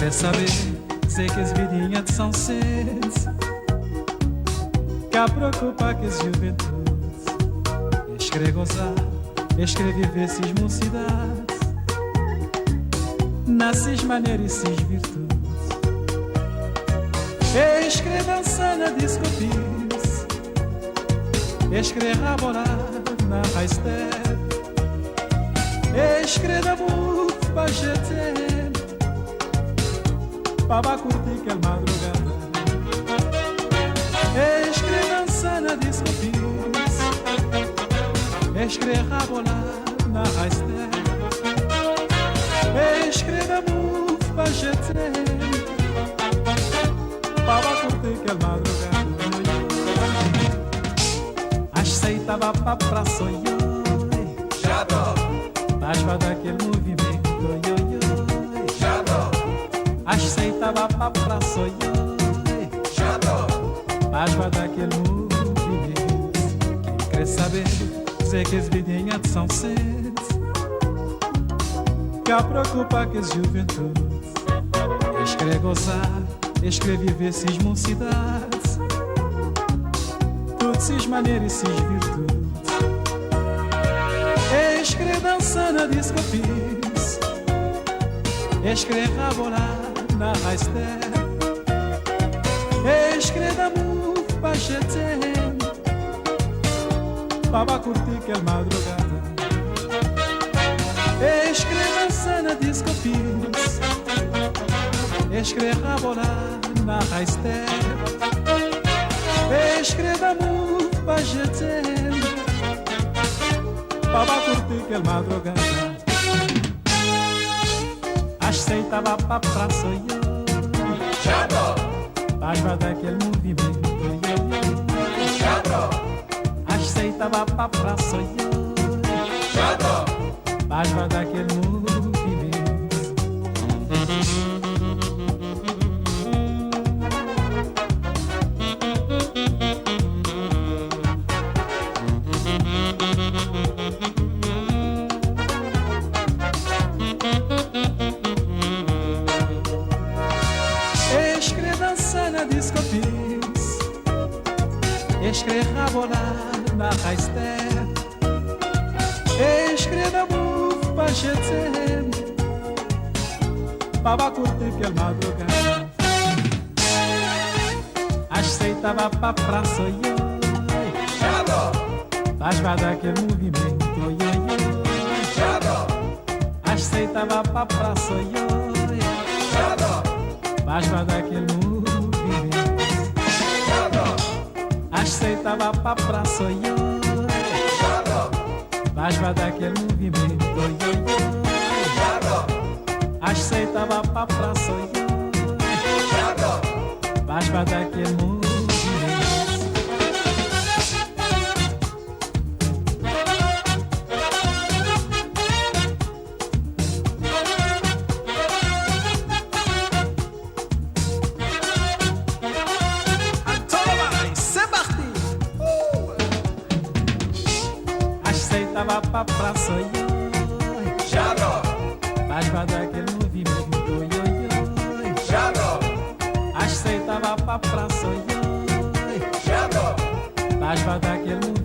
quer saber, sei que as vidinhas de São Cês que a preocupa que as juventudes escreve gozar, escreve viver esses mocidades nasces maneiras e esses virtudes escreve dançar na discopis escreve raborar na raistep escreve amor pra gente para curtir que é madrugada escreve dançar na discopis escreve rabolar na raistep escreve amor pra gente para curtir que é madrugada aceitava pra sonhar Basva daquele movimento aceitava pra sonhar Basva daquele movimento quem quer saber, sei que as vidinhas de São Cês que a preocupa que as juventudes escreve gozar, escreve viver esses mocidades todas esses maneiras e esses virtudes escreve dançar na discopis escreve rabolar na raistep escreve amor pra gente para curtir que é madrugada escreve dançar na discopis escreve rabolar na raistep escreve amor pra gente para curtir que é madrugada aceitava pra sonhar Basva daquele movimento aceitava pra sonhar Basva daquele movimento discopis escreve rabolar na raistep escreve amor pra gente para curtir que é madrugada aceitava pra sonhar Basva daquele movimento aceitava pra sonhar Basva daquele movimento aceitava pra sonhar Basva daquele movimento aceitava pra sonhar Basva daquele movimento aceitava pra sonhar Basva daquele movimento aceitava pra sonhar Basva daquele movimento